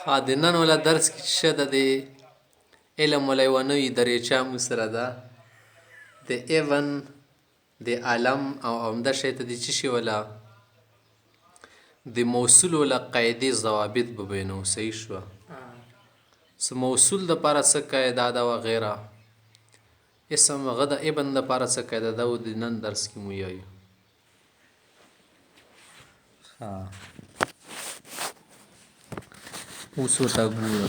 ها د نن ولا درس کې شه د علم ولا یوه نوې دریچه مو سره ده د ایون د علم او عمده شی ته د څه شي ولا د موصول ولا قاعدې ضوابط به بیانو. صحیح شوه. څه موصول دپاره څه قاعده ده وغیره، اسم هغه د ابن دپاره څه قاعده ده او د نن درس کې مو یایو. اوس ورته ګوره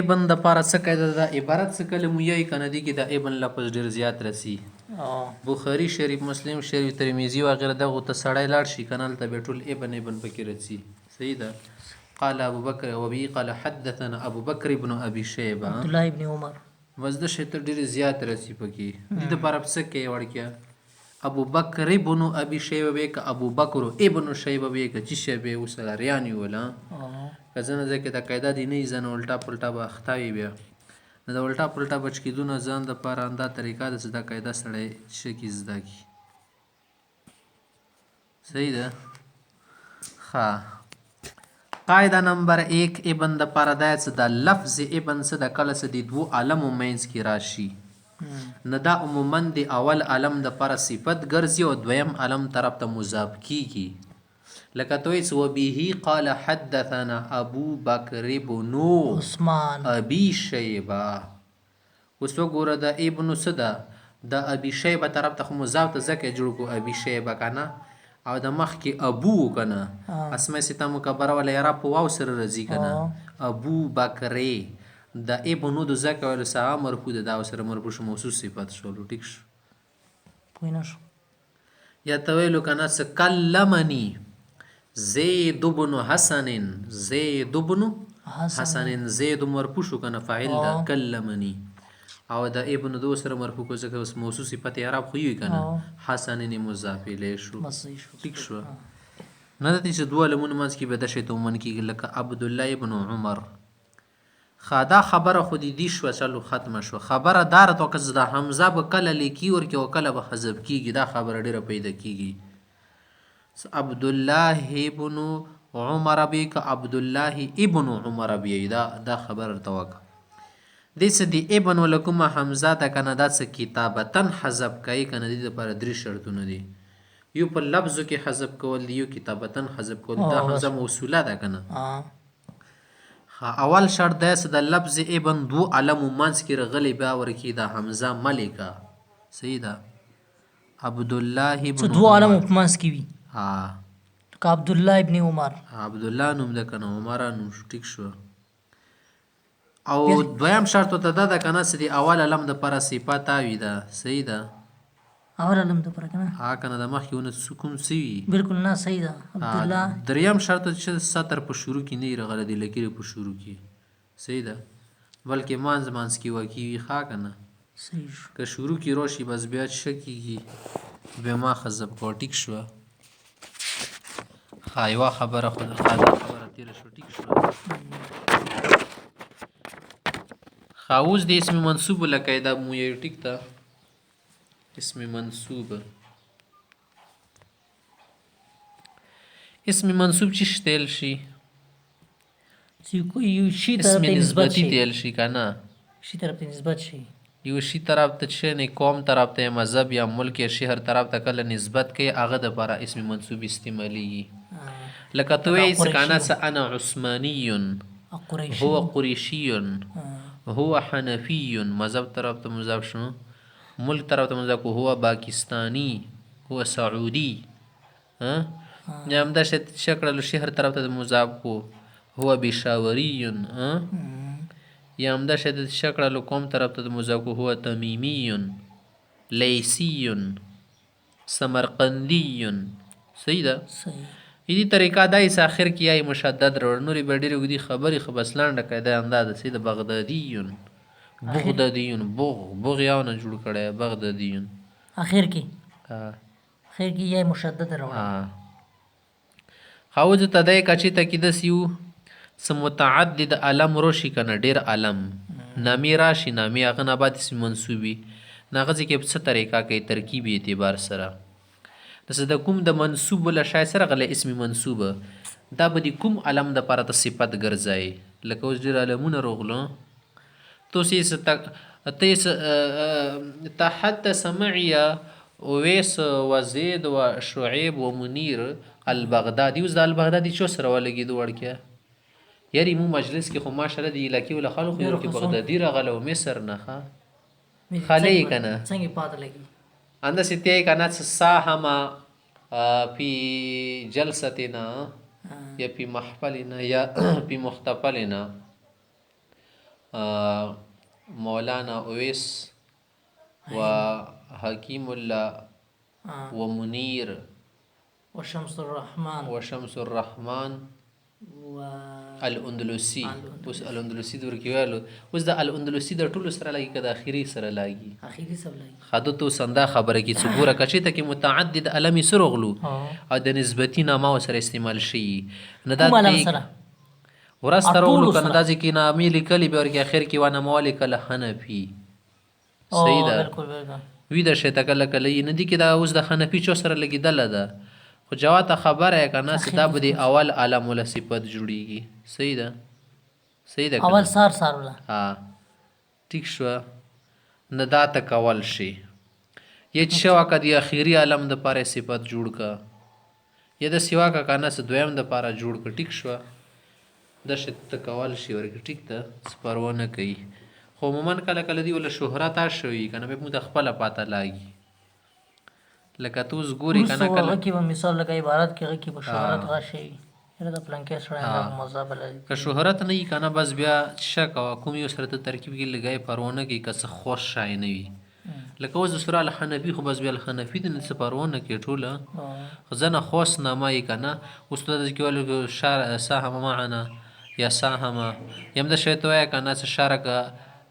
ابن دپاره څه قاعده ده. عبارت څه کله مو یایي که نه دي کې د ابن لفظ ډېر زیات رسي. بخاري شریف، مسلم شریف، ترمذي وغیره دغو ته سړی لاړ شي که نه هلته بیا ټول ابن پکې رسي. صحیح ده. قال ابو بکر وبه قال حدثنا ابو بکر ابن ابي شيبه عبد الله ابن عمر مزد شیطر ډېر زیات رسی پکې دې دپاره څه کوي وړکیا ابو بکر ابن ابي شيبه به که ابو بکر ابن شيبه به که چې شی به اوس ریانی ولا که ځنه ځکه دا قاعده دی نه ځنه الټا پلټا به اخطاوي بیا نو د الټا پلټا بچ کېدو نه ځان دپاره همدا طریقه ده چې دا قاعده سړی ښه کې زده کړي. صحیح ده. ښه قاعده نمبر 1 ابن د پاره دا چې د لفظ ابن څه د کله څه د دوو علمو منځ کې راشي نه دا عموما د اول علم د پاره صفت ګرځي او دویم علم طرف ته مضاف کیږي. لکه توی چې وبه قال حدثنا ابو بکر بن عثمان ابي شيبه. اوس وګوره د ابن څه ده د ابي شيبه طرف ته مضاف ته ځکه جوړ کو ابي شيبه کنه او د مخ کې ابو کنه اسماء ستا مکبره ولا یرا په واو سره راځي کنه ابو بکر د ابنو د زکه ول سا مرفوع ده دا سره مرفوع شو موصوف صفت شو. ټیک شو پوه نه شو. یا تویلو کنه سکلمنی زید بن حسن زید بن حسن زید مرفوع شو کنه فاعل ده کلمنی او د ابن دو سره مرفوع کو ځکه اوس موصوف صفت اعراب خو یې کنه حسن نه مضاف الیه شو. ټیک شو. نه د دې دوه لمون منځ کې به د شی ته ومن کېږي لکه عبد الله ابن عمر. خدا خبره خو دې شو چلو ختمه شو. خبره دار تو که د حمزه به کله لیکي ورکې او کله به حذف کېږي دا خبره ډیره پیدا کېږي. عبد الله ابن عمر به که عبد الله ابن عمر به دا خبره توکه دې څه دی ابن ولکم حمزه ده کنه دا څه کتابتن حذف کوي کنه دې لپاره درې شرطونه دي. یو په لفظو کې حذف کول دی، یو کتابتن حذف کول دا حمزه موصوله ده کنه. اول شرط دا چې د لفظ ابن دو علم منځ کې رغلی بیا ورکی دا حمزه ملکه. صحیح ده. عبد الله ابن دو علم منځ کې وي که عبد الله ابن عمر عبد الله نوم ده کنه عمر نوم. ټیک شو. او دویم شرط ته دا ده کنه چې د اول علم د پر صفات اوي ده. صحیح ده. اول علم د پر کنه ها کنه د مخ یو نه سکون سی بالکل نه. صحیح ده. عبد الله دریم شرط چې سطر په شروع کې نه رغله دی لکه په شروع کې. صحیح ده. بلکې مانز کې وکی ښه کنه. صحیح شو. که شروع کې روشي بس بیا شکیږي به ما خزب کو. ټیک شو. خایوا خبره خود خبره تیر شو. ټیک شو. خاوز د اسم منصوب لقاعده مو یې ټیک تا اسم منصوب چې شتل شي چې کوئی یو شی طرف ته نسبت تل شي کنه شی طرف ته نسبت شي یو شی طرف ته چې نه قوم طرف ته مذهب یا ملک یا شهر طرف ته کله نسبت کوي هغه د لپاره اسم منصوب استعمالي. لکه توي سکانه انا عثماني هو قريشي هو حنفي مذهب طرف ته مضاف شو، ملک طرف ته مضاف کو هو پاکستانی هو سعودي. ها یا هم دا شکل شهر طرف ته مضاف کو هو بشاوري. ها یا هم دا شکل قوم طرف ته مضاف کو هو تميمي ليسي سمرقندي. صحیح ده. صحیح. دې طریقه دای اخر کې یای مشدد وروړ نورې بډېرې وګدي خبرې خو بس لانډه قاعده انداز سید بغدادیون بغدادیون بغ یاو نه جوړ کړي بغدادیون اخر کې یای مشدد وروړ. خاوز تدای کچې تکید سیو سم متعدد علم روشي کنه ډیر علم نامی راشي نامی هغه نه بعد اسم منصوبي ناغه کې په څه طریقه کې ترکیبي اعتبار سره د کوم د منصوب ولا شای سره غل اسم منصوب دا به د کوم علم دپاره ته صفت ګرځئ لکه اوس ډېر علمونه راغلو تحدث معي اویس و زید و شعیب و منیر البغدادي. اوس د البغدادي چا سره ولګېدو وړکیه یاري مو مجلس کې خو ماشاءالله د علاقې ولا خلکو یو کې بغدادي راغله و مصر نه ښه خالی یې که نه څنګه پاته لګي انداسې تی که نه ساهم فی جلستنا یا فی محفلنا یا فی محتفلنا مولانا اویس و حکیم الله و منیر و شمس الرحمن و الاندلسي. اوس الاندلسي د ورکې ویلو اوس د الاندلسي د ټولو سره لګي که د اخري سره لګي اخیری سب لګي خدو تو سندا خبره کې چې ګوره کچې ته کې متعدد علمي سره غلو او د نسبتي نامه سره استعمال شي نه دا سره ورسته راغلو که نه دا ځکه نامې لیکلي بیا ورکې اخر کې وانه موا لیکله حنفي صحیح ده وي د شی ته کله کله یې نه دي کې دا اوس د حنفي چا سره لګېدله ده خو جواته خبره یې که نه چې دا به د اول علم وله صفت جوړېږي صحیح ده صحیح ده اول سار ولا ها ټیک شوه نه دا ته کول شي یا چې شوه که د اخري علم دپاره صفت جوړ که یا داسې واکه که نه څه دویم دپاره جوړ که ټیک شوه دا شی ته کول شي ورکې ټیک ده څه پروا نه کوي خو عموما کله کله دی ولا شهرت شوي که نه بیا موږ د خپله پاته لاګي لکه تو اوس ګورې که نه کله هغه کې به مثال لکه عبارت کې هغه کې به شهرت راشي یاره د پلانکې سړی دا مذهب لري که شهرت نه وي که نه بس بیا شک کوه کوم یو سره ته ترکیب کې لګی پروا نه کوي که څه خوښ شی نه وي لکه اوس د سوره الحنفي خو بس بیا الحنفي دی نه څه پروا نه کوي ټوله خو ځنه خوښ نامه یې که نه اوس ته داسې کې ویلو ساهم معنا یا ساهم یا هم د شی ته وایه که نه څه شرک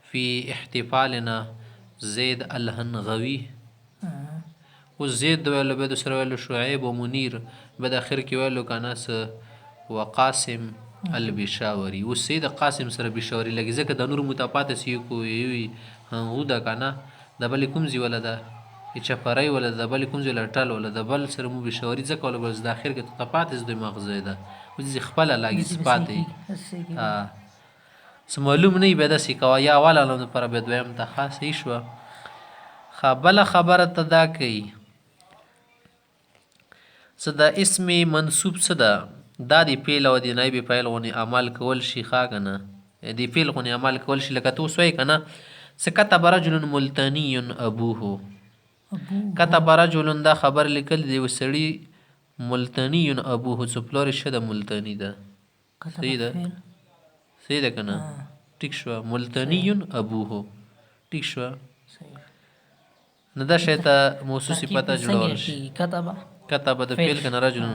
فی احتفالنا زید الهنغوي اوس زید د ویلو بیا د سره ویلو شعیب و منیر بیا د اخر کې ویلو که نه څه وقاسم البشاوري اوس صحیح د قاسم سره بشاوري لګي ځکه د نور متپاتې سي کو یوي هغو ده که نه د بلې کوم ځای وله ده چپرۍ وله د بلې کوم ځای وله ټل وله د بل سره مو بشاوري ځکه وله بس د اخر کې تپاتې دوی مغزی ده اوس خپله لاګي سپاتې څه معلوم نه وي بیا داسې کوه یا اول علم دپاره بیا دویم ته ښه صحیح شوه بله خبره ته دا کوي څه د اسم منصوب څه ده دا د فعل او د نایب فاعل غونې عمل کول شي ښه که نه د فعل غونې عمل کول شي لکه ته اوس وایې که نه څه کتب رجل ملتني ابوه کتب رجل دا خبر لیکل د یو سړي ملتني ابوه څه پلار یې شه د ملتني ده صحیح ده صحیح ده که نه ټیک شوه ملتني ابوه ټیک شوه نه دا شی ته موصوف صفته جوړول شي کتب د فعل کنه رجل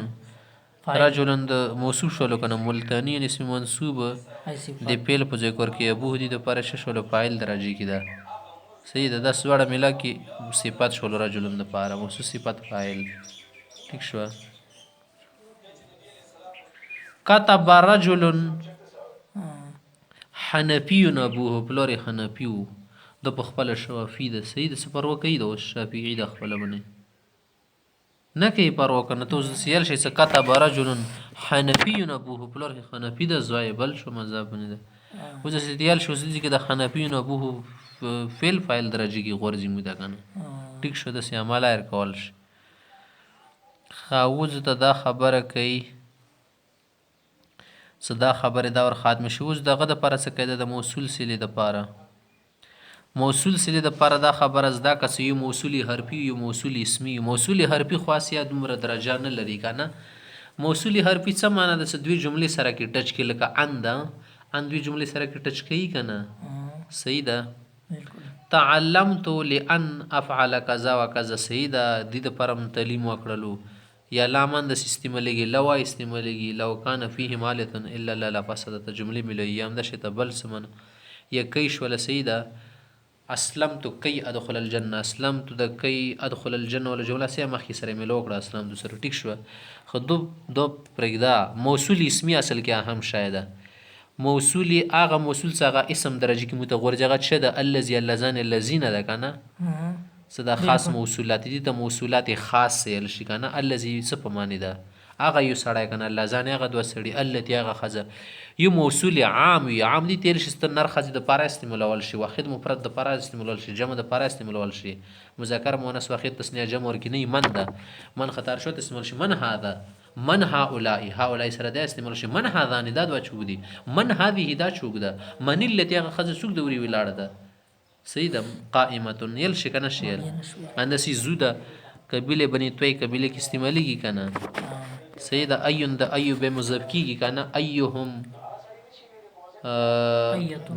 د موصوف شولو کنه ملتنی اسم منصوب د فعل په ځای کې ابوه دي د پاره شولو فاعل درجه کې ده صحیح ده د سوړه ملا کې صفات شولو رجل د پاره موصوف صفت فاعل ٹھیک شو کتب رجل حنفی ابوه پلور حنفیو د په خپل شافعي د صحیح د سفر وکي د شافعي د خپل باندې نه کوي پروا کنه تو سیل شي کتب رجل حنفی ابوه پلور حنفی د زوی بل شو مذهب نه ده او د سیل شو چې د حنفی ابوه فعل فاعل درجه کې غورځي مو ده کنه ټیک شو د سیمال ایر کول شي خاوز ته دا خبره کوي صدا خبره دا ور ختم شي اوس دغه د پر څه قاعده د موصول سلی د پاره موصول سلی د پاره دا خبره زدا کس یو موصولی حرفی یو موصولی اسمی موصولی حرفی خاصیت دومره درجه نه لري کنه موصولی حرفی څه معنی د دوی جملې سره کې ټچ کې لکه ان دوی جملې سره کې ټچ کوي کنه صحیح ده تعلمت لان افعل كذا وكذا صحیح ده د دې پرم تعلیم وکړلو یا لامن د سیستم لګي لوا استعمالږي لو کان فيه مالتن الا لا فسدت جمله ملي یم د شته بل سمن یا کیش ولا سیدا اسلمت کی ادخل الجنه اسلمت د کی ادخل الجنه ولا جمله سه مخکې سره ملو کړه اسلام د سره ټیک شو خو دو پرګدا موصول اسمی اصل کې اهم شایده موصولی هغه موصول څنګه اسم درجه کې متغورځغه شده الذي اللذان الذين ده کنه صدا خاص موصولات دي ته موصولات خاص سیل شي کنه الذي څه په معنی ده هغه یو سړی کنه اللذان هغه دوه سړي التي هغه ښځه یو موصول عام وي عام دي تیر شي ستر نر ښځې دپاره استعمالول شي واحد مفرد دپاره استعمالول شي جمع دپاره استعمالول شي مذکر مؤنث واحد تسنیه جمع ورکې نه من ده من خطر شو استعمال شي من هذا من هؤلاء سره دا استعمال شي من هذان دا دوه چوک دي من هذه دا چوک ده من التي هغه ښځه څوک د وري ولاړه ده صحیح ده قائمة یل شي کنه شي اندسی زوده قبیله بنی توی قبیله کې استعمالیږي کنه صحیح ده ایون د ایو به مضاف کیږي کنه ایهم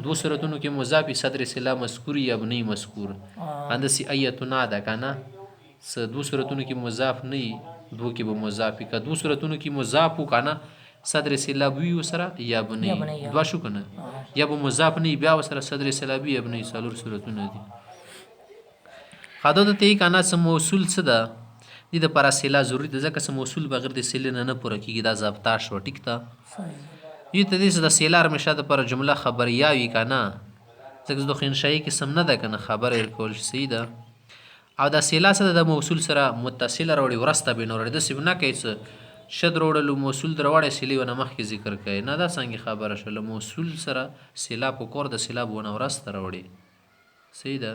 دو صورتونو کې مضاف صدر سلا مذکور یا ابنی مذکور اندسی ایتنا ده کنه دو صورتونو کې مضاف نه دو کې به مضاف کا دو صورتونو کې مضاف کنه صدر سلابی سره یا ابنی دوا شو کنه یا به مضاف نه بیا سره صدر سلابی ابنی سالور صورتونه دي خاطر ته کنه سم موصول څه ده دې د پر سلا ضروري ده ځکه سم موصول بغیر د سل نه پوره کیږي دا ضابطه شو ټیک تا یی ته دې د سلا همیشه د پر جمله خبریا وی کنه ځکه د خنشای کې سم نه ده کنه خبر کول شي ده او دا سلا سره د موصول سره متصل راوړي ورسته بنور د سیب نه کوي شد روړلو موصول دروړې سلی ونه مخ کې ذکر کوي نه دا څنګه خبره شله موصول سره سلا په کور د سلا ونه ورسته راوړي صحیح ده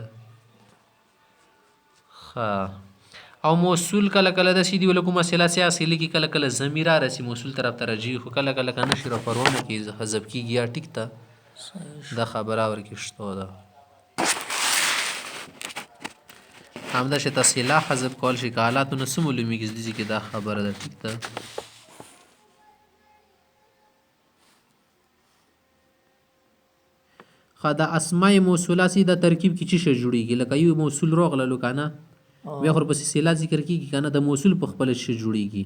او موصول کله کله د سیدی ول کومه سلا سیاسي لګي کله کله ضمیر راسي موصول طرف ترجیح خو کله کله کنه شر پرونه کې حذف کیږي یا ټیک ته دا خبره ورکې شته ده همدا شته سلا حذف کول شي حالات نو سمولمي کې دا خبره ده ټیک ده خدا اسماء موصوله سي د ترکیب کې چی څه جوړیږي لکه یو موصول روغله لکانه بیا خو پسې سلا ذکر کیږي کنه د موصول په خپل شي جوړیږي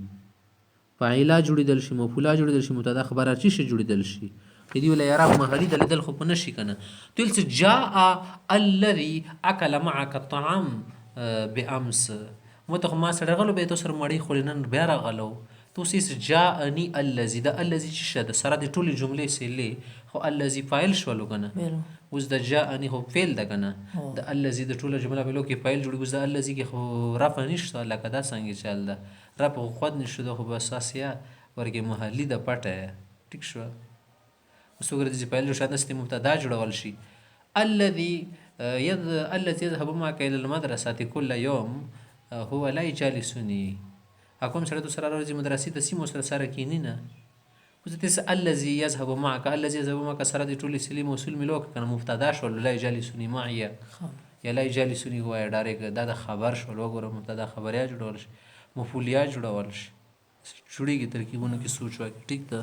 فاعله جوړیدل شي مفعوله جوړیدل شي مبتدا خبره چی شي جوړیدل شي دې ولا اعراب محلي دل خو په نشي کنه تل جاء الذي اكل معك الطعام بامس متخ ما سره غلو به تو سر مړی خورینن بیا راغلو تو سیس جاءني الذي ده الذي چې د سره د ټولي جملې سلې خو الذي فاعل شولو کنه اوس د جاءني خو فعل ده کنه د الذي د ټوله جمله په لو کې فاعل جوړي اوس د الذي کې خو رفع نشته لکه دا څنګه چل ده رفع خود نشته ده خو بس اساسیا ورګه محلي د پټه ټیک شو اوس وګورئ چې فاعل شاته است مبتدا جوړول شي الذي يذهب معك الى المدرسه كل يوم هو لا يجالسني اكم سره سره ورځي مدرسې د سیمو سره کینی نه اوس تاسو الذي يذهب معك الذي يذهب معك سره د ټولي سلی موصول ملو کنه مبتدا شو لا يجالسني معي یا لا يجالسني هو ډایرک دا د خبر شو وګوره مبتدا خبریا جوړول شي مفعولیا جوړول شي جوړیږي ترکیبونه کې سوچ وکړه ټیک ده